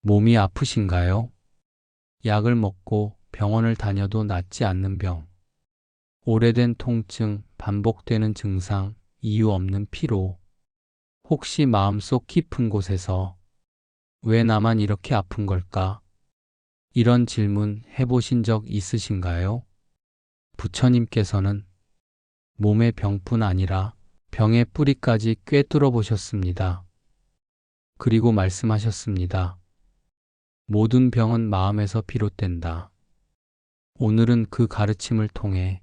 몸이 아프신가요? 약을 먹고 병원을 다녀도 낫지 않는 병. 오래된 통증, 반복되는 증상, 이유 없는 피로. 혹시 마음속 깊은 곳에서 왜 나만 이렇게 아픈 걸까? 이런 질문 해보신 적 있으신가요? 부처님께서는 몸의 병뿐 아니라 병의 뿌리까지 꿰뚫어 보셨습니다. 그리고 말씀하셨습니다. 모든 병은 마음에서 비롯된다. 오늘은 그 가르침을 통해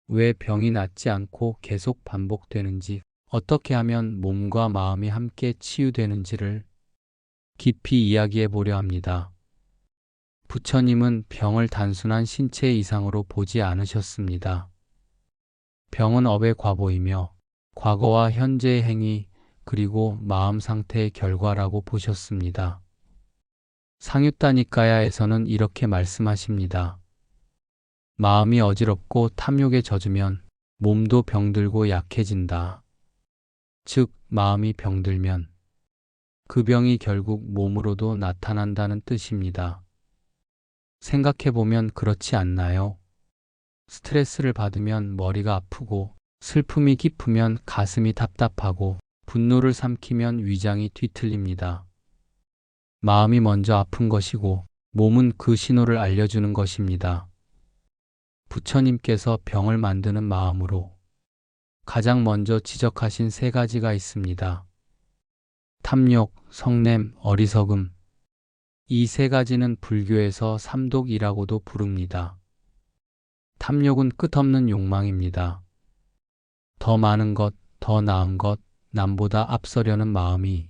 왜 병이 낫지 않고 계속 반복되는지, 어떻게 하면 몸과 마음이 함께 치유되는지를 깊이 이야기해 보려 합니다. 부처님은 병을 단순한 신체 이상으로 보지 않으셨습니다. 병은 업의 과보이며 과거와 현재의 행위 그리고 마음 상태의 결과라고 보셨습니다. 상유따니까야에서는 이렇게 말씀하십니다. 마음이 어지럽고 탐욕에 젖으면 몸도 병들고 약해진다. 즉, 마음이 병들면 그 병이 결국 몸으로도 나타난다는 뜻입니다. 생각해보면 그렇지 않나요? 스트레스를 받으면 머리가 아프고, 슬픔이 깊으면 가슴이 답답하고, 분노를 삼키면 위장이 뒤틀립니다. 마음이 먼저 아픈 것이고, 몸은 그 신호를 알려주는 것입니다. 부처님께서 병을 만드는 마음으로 가장 먼저 지적하신 세 가지가 있습니다. 탐욕, 성냄, 어리석음. 이 세 가지는 불교에서 삼독이라고도 부릅니다. 탐욕은 끝없는 욕망입니다. 더 많은 것, 더 나은 것, 남보다 앞서려는 마음이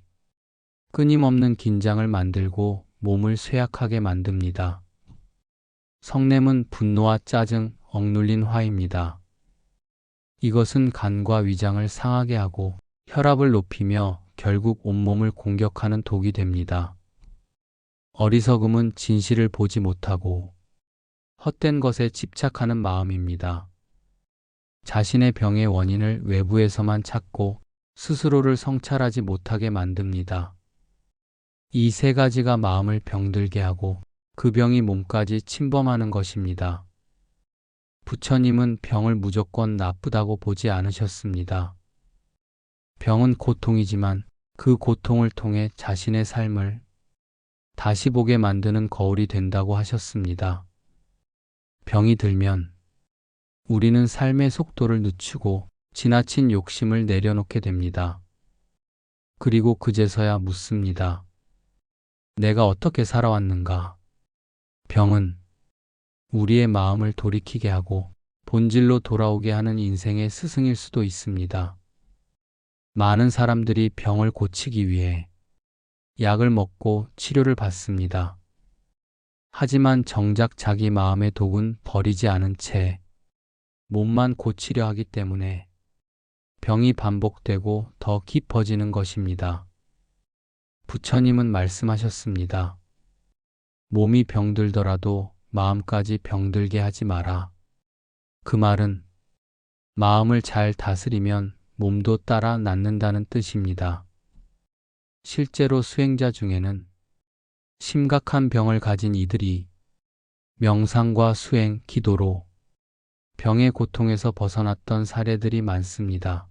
끊임없는 긴장을 만들고 몸을 쇠약하게 만듭니다. 성냄은 분노와 짜증, 억눌린 화입니다. 이것은 간과 위장을 상하게 하고 혈압을 높이며 결국 온몸을 공격하는 독이 됩니다. 어리석음은 진실을 보지 못하고 헛된 것에 집착하는 마음입니다. 자신의 병의 원인을 외부에서만 찾고 스스로를 성찰하지 못하게 만듭니다. 이 세 가지가 마음을 병들게 하고 그 병이 몸까지 침범하는 것입니다. 부처님은 병을 무조건 나쁘다고 보지 않으셨습니다. 병은 고통이지만 그 고통을 통해 자신의 삶을 다시 보게 만드는 거울이 된다고 하셨습니다. 병이 들면 우리는 삶의 속도를 늦추고 지나친 욕심을 내려놓게 됩니다. 그리고 그제서야 묻습니다. 내가 어떻게 살아왔는가? 병은 우리의 마음을 돌이키게 하고 본질로 돌아오게 하는 인생의 스승일 수도 있습니다. 많은 사람들이 병을 고치기 위해 약을 먹고 치료를 받습니다. 하지만 정작 자기 마음의 독은 버리지 않은 채 몸만 고치려 하기 때문에 병이 반복되고 더 깊어지는 것입니다. 부처님은 말씀하셨습니다. 몸이 병들더라도 마음까지 병들게 하지 마라. 그 말은 마음을 잘 다스리면 몸도 따라 낫는다는 뜻입니다. 실제로 수행자 중에는 심각한 병을 가진 이들이 명상과 수행, 기도로 병의 고통에서 벗어났던 사례들이 많습니다.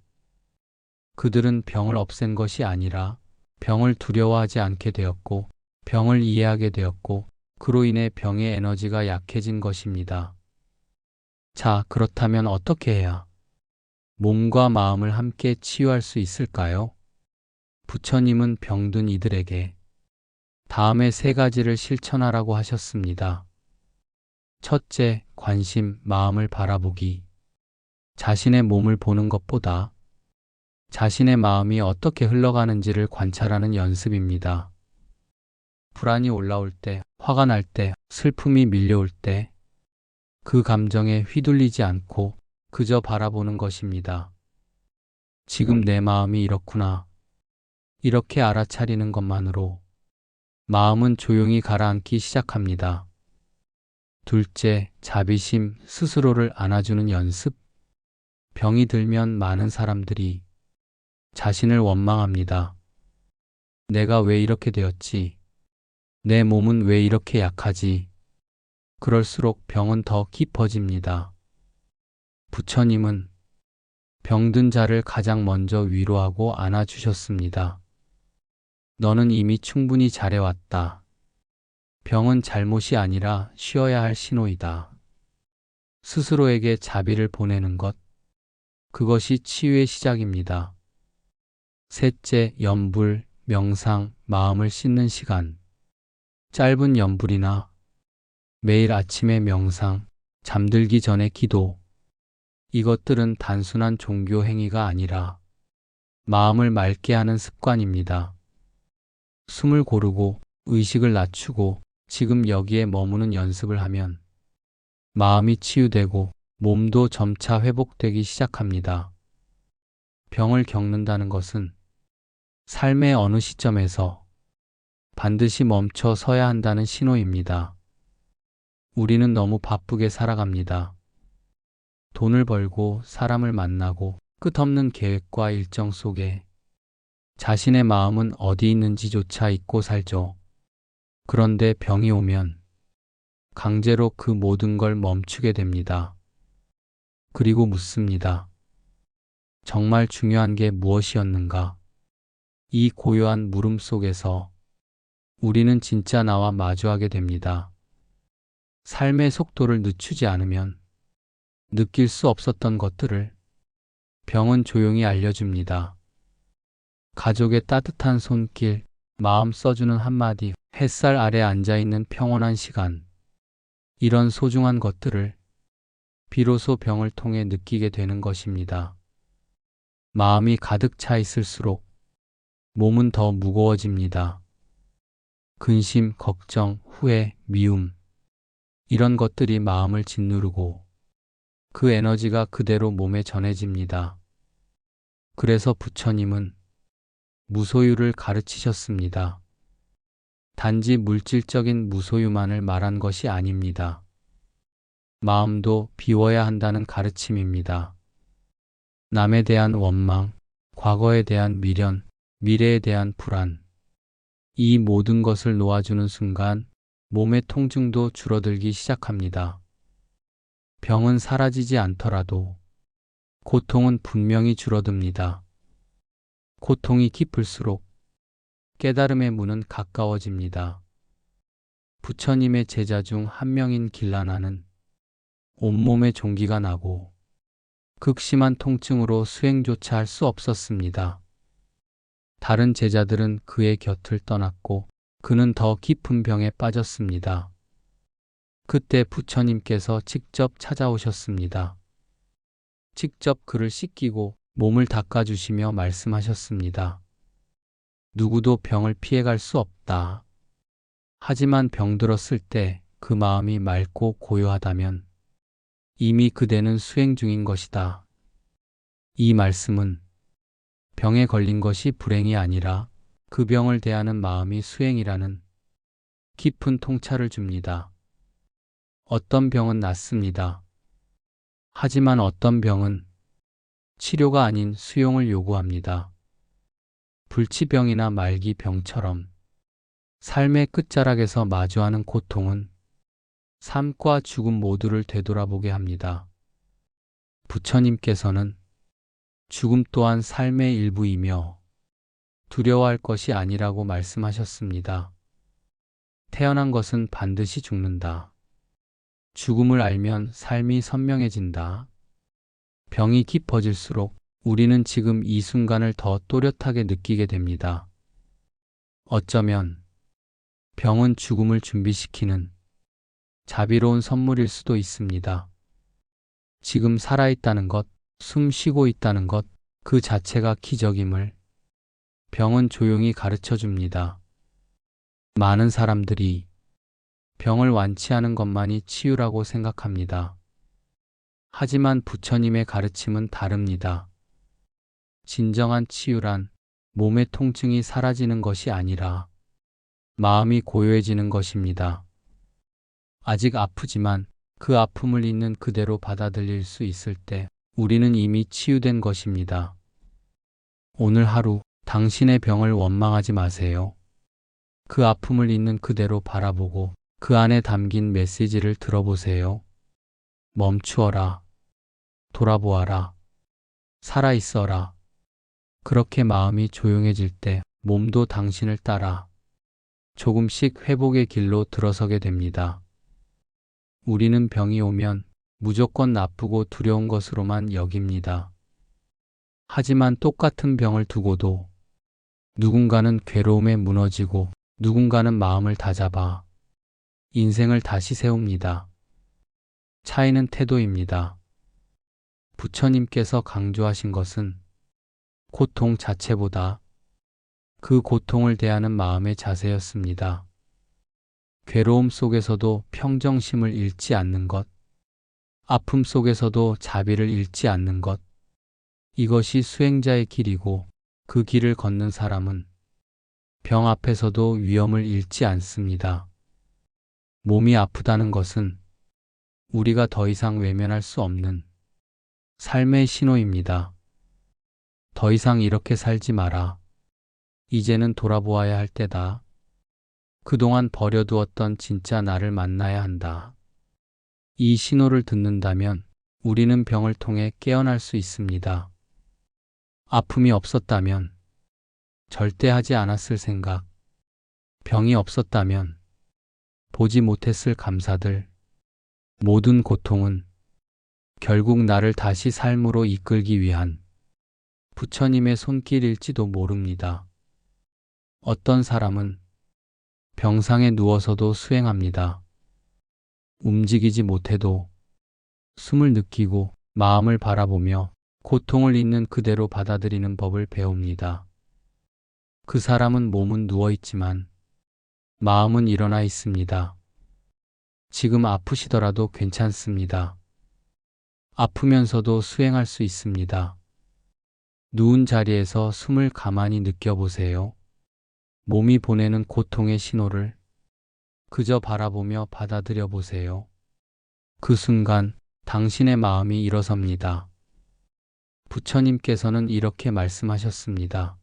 그들은 병을 없앤 것이 아니라 병을 두려워하지 않게 되었고, 병을 이해하게 되었고, 그로 인해 병의 에너지가 약해진 것입니다. 자, 그렇다면 어떻게 해야 몸과 마음을 함께 치유할 수 있을까요? 부처님은 병든 이들에게 다음의 세 가지를 실천하라고 하셨습니다. 첫째, 관심, 마음을 바라보기. 자신의 몸을 보는 것보다 자신의 마음이 어떻게 흘러가는지를 관찰하는 연습입니다. 불안이 올라올 때, 화가 날 때, 슬픔이 밀려올 때, 그 감정에 휘둘리지 않고 그저 바라보는 것입니다. 지금 내 마음이 이렇구나. 이렇게 알아차리는 것만으로 마음은 조용히 가라앉기 시작합니다. 둘째, 자비심, 스스로를 안아주는 연습. 병이 들면 많은 사람들이 자신을 원망합니다. 내가 왜 이렇게 되었지? 내 몸은 왜 이렇게 약하지? 그럴수록 병은 더 깊어집니다. 부처님은 병든 자를 가장 먼저 위로하고 안아주셨습니다. 너는 이미 충분히 잘해왔다. 병은 잘못이 아니라 쉬어야 할 신호이다. 스스로에게 자비를 보내는 것, 그것이 치유의 시작입니다. 셋째, 염불, 명상, 마음을 씻는 시간. 짧은 염불이나 매일 아침에 명상, 잠들기 전에 기도. 이것들은 단순한 종교 행위가 아니라 마음을 맑게 하는 습관입니다. 숨을 고르고 의식을 낮추고 지금 여기에 머무는 연습을 하면 마음이 치유되고 몸도 점차 회복되기 시작합니다. 병을 겪는다는 것은 삶의 어느 시점에서 반드시 멈춰 서야 한다는 신호입니다. 우리는 너무 바쁘게 살아갑니다. 돈을 벌고 사람을 만나고 끝없는 계획과 일정 속에 자신의 마음은 어디 있는지조차 잊고 살죠. 그런데 병이 오면 강제로 그 모든 걸 멈추게 됩니다. 그리고 묻습니다. 정말 중요한 게 무엇이었는가? 이 고요한 물음 속에서 우리는 진짜 나와 마주하게 됩니다. 삶의 속도를 늦추지 않으면 느낄 수 없었던 것들을 병은 조용히 알려줍니다. 가족의 따뜻한 손길, 마음 써주는 한마디, 햇살 아래 앉아있는 평온한 시간. 이런 소중한 것들을 비로소 병을 통해 느끼게 되는 것입니다. 마음이 가득 차 있을수록 몸은 더 무거워집니다. 근심, 걱정, 후회, 미움. 이런 것들이 마음을 짓누르고 그 에너지가 그대로 몸에 전해집니다. 그래서 부처님은 무소유를 가르치셨습니다. 단지 물질적인 무소유만을 말한 것이 아닙니다. 마음도 비워야 한다는 가르침입니다. 남에 대한 원망, 과거에 대한 미련, 미래에 대한 불안. 이 모든 것을 놓아주는 순간 몸의 통증도 줄어들기 시작합니다. 병은 사라지지 않더라도 고통은 분명히 줄어듭니다. 고통이 깊을수록 깨달음의 문은 가까워집니다. 부처님의 제자 중 한 명인 길라나는 온몸에 종기가 나고 극심한 통증으로 수행조차 할 수 없었습니다. 다른 제자들은 그의 곁을 떠났고 그는 더 깊은 병에 빠졌습니다. 그때 부처님께서 직접 찾아오셨습니다. 직접 그를 씻기고 몸을 닦아주시며 말씀하셨습니다. 누구도 병을 피해갈 수 없다. 하지만 병들었을 때 그 마음이 맑고 고요하다면 이미 그대는 수행 중인 것이다. 이 말씀은 병에 걸린 것이 불행이 아니라 그 병을 대하는 마음이 수행이라는 깊은 통찰을 줍니다. 어떤 병은 낫습니다. 하지만 어떤 병은 치료가 아닌 수용을 요구합니다. 불치병이나 말기병처럼 삶의 끝자락에서 마주하는 고통은 삶과 죽음 모두를 되돌아보게 합니다. 부처님께서는 죽음 또한 삶의 일부이며 두려워할 것이 아니라고 말씀하셨습니다. 태어난 것은 반드시 죽는다. 죽음을 알면 삶이 선명해진다. 병이 깊어질수록 우리는 지금 이 순간을 더 또렷하게 느끼게 됩니다. 어쩌면 병은 죽음을 준비시키는 자비로운 선물일 수도 있습니다. 지금 살아있다는 것, 숨 쉬고 있다는 것, 그 자체가 기적임을 병은 조용히 가르쳐 줍니다. 많은 사람들이 병을 완치하는 것만이 치유라고 생각합니다. 하지만 부처님의 가르침은 다릅니다. 진정한 치유란 몸의 통증이 사라지는 것이 아니라 마음이 고요해지는 것입니다. 아직 아프지만 그 아픔을 있는 그대로 받아들일 수 있을 때 우리는 이미 치유된 것입니다. 오늘 하루 당신의 병을 원망하지 마세요. 그 아픔을 있는 그대로 바라보고 그 안에 담긴 메시지를 들어보세요. 멈추어라. 돌아보아라. 살아있어라. 그렇게 마음이 조용해질 때 몸도 당신을 따라 조금씩 회복의 길로 들어서게 됩니다. 우리는 병이 오면 무조건 나쁘고 두려운 것으로만 여깁니다. 하지만 똑같은 병을 두고도 누군가는 괴로움에 무너지고 누군가는 마음을 다잡아 인생을 다시 세웁니다. 차이는 태도입니다. 부처님께서 강조하신 것은 고통 자체보다 그 고통을 대하는 마음의 자세였습니다. 괴로움 속에서도 평정심을 잃지 않는 것, 아픔 속에서도 자비를 잃지 않는 것, 이것이 수행자의 길이고 그 길을 걷는 사람은 병 앞에서도 위험을 잃지 않습니다. 몸이 아프다는 것은 우리가 더 이상 외면할 수 없는 삶의 신호입니다. 더 이상 이렇게 살지 마라. 이제는 돌아보아야 할 때다. 그동안 버려두었던 진짜 나를 만나야 한다. 이 신호를 듣는다면 우리는 병을 통해 깨어날 수 있습니다. 아픔이 없었다면 절대 하지 않았을 생각, 병이 없었다면 보지 못했을 감사들, 모든 고통은 결국 나를 다시 삶으로 이끌기 위한 부처님의 손길일지도 모릅니다. 어떤 사람은 병상에 누워서도 수행합니다. 움직이지 못해도 숨을 느끼고 마음을 바라보며 고통을 있는 그대로 받아들이는 법을 배웁니다. 그 사람은 몸은 누워있지만 마음은 일어나 있습니다. 지금 아프시더라도 괜찮습니다. 아프면서도 수행할 수 있습니다. 누운 자리에서 숨을 가만히 느껴보세요. 몸이 보내는 고통의 신호를 그저 바라보며 받아들여 보세요. 그 순간 당신의 마음이 일어섭니다. 부처님께서는 이렇게 말씀하셨습니다.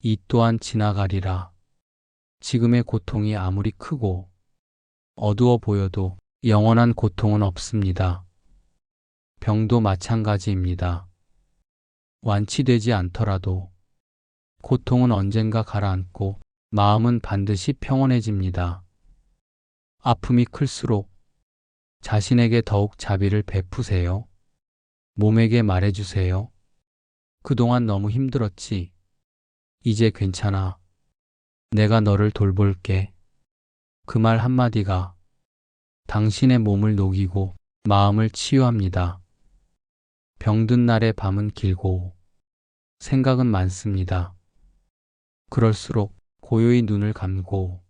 이 또한 지나가리라. 지금의 고통이 아무리 크고 어두워 보여도 영원한 고통은 없습니다. 병도 마찬가지입니다. 완치되지 않더라도 고통은 언젠가 가라앉고 마음은 반드시 평온해집니다. 아픔이 클수록 자신에게 더욱 자비를 베푸세요. 몸에게 말해주세요. 그동안 너무 힘들었지. 이제 괜찮아. 내가 너를 돌볼게. 그 말 한마디가 당신의 몸을 녹이고 마음을 치유합니다. 병든 날의 밤은 길고 생각은 많습니다. 그럴수록 고요히 눈을 감고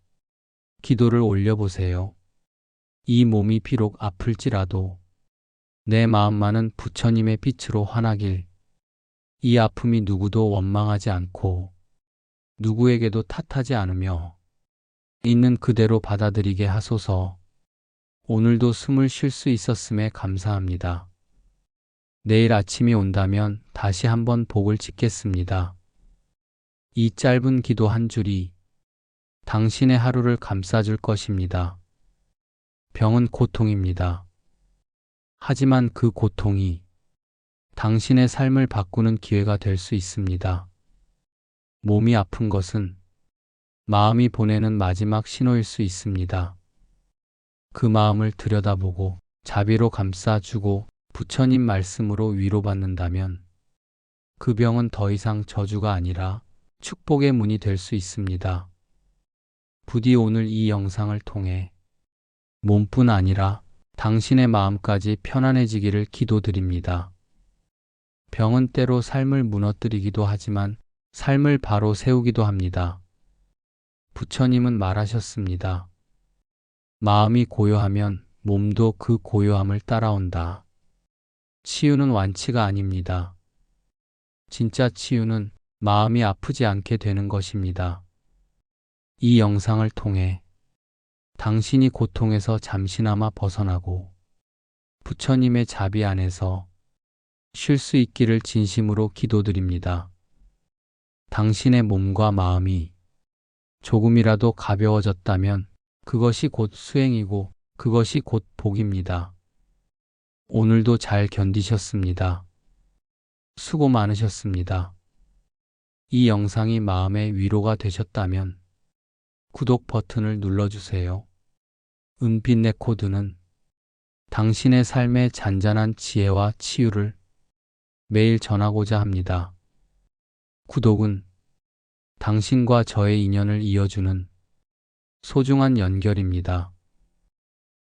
기도를 올려보세요. 이 몸이 비록 아플지라도 내 마음만은 부처님의 빛으로 환하길. 이 아픔이 누구도 원망하지 않고 누구에게도 탓하지 않으며 있는 그대로 받아들이게 하소서. 오늘도 숨을 쉴 수 있었음에 감사합니다. 내일 아침이 온다면 다시 한번 복을 짓겠습니다. 이 짧은 기도 한 줄이 당신의 하루를 감싸줄 것입니다. 병은 고통입니다. 하지만 그 고통이 당신의 삶을 바꾸는 기회가 될 수 있습니다. 몸이 아픈 것은 마음이 보내는 마지막 신호일 수 있습니다. 그 마음을 들여다보고 자비로 감싸주고 부처님 말씀으로 위로받는다면 그 병은 더 이상 저주가 아니라 축복의 문이 될 수 있습니다. 부디 오늘 이 영상을 통해 몸뿐 아니라 당신의 마음까지 편안해지기를 기도드립니다. 병은 때로 삶을 무너뜨리기도 하지만 삶을 바로 세우기도 합니다. 부처님은 말하셨습니다. 마음이 고요하면 몸도 그 고요함을 따라온다. 치유는 완치가 아닙니다. 진짜 치유는 마음이 아프지 않게 되는 것입니다. 이 영상을 통해 당신이 고통에서 잠시나마 벗어나고 부처님의 자비 안에서 쉴 수 있기를 진심으로 기도드립니다. 당신의 몸과 마음이 조금이라도 가벼워졌다면 그것이 곧 수행이고 그것이 곧 복입니다. 오늘도 잘 견디셨습니다. 수고 많으셨습니다. 이 영상이 마음의 위로가 되셨다면 구독 버튼을 눌러주세요. 은빛 레코드는 당신의 삶의 잔잔한 지혜와 치유를 매일 전하고자 합니다. 구독은 당신과 저의 인연을 이어주는 소중한 연결입니다.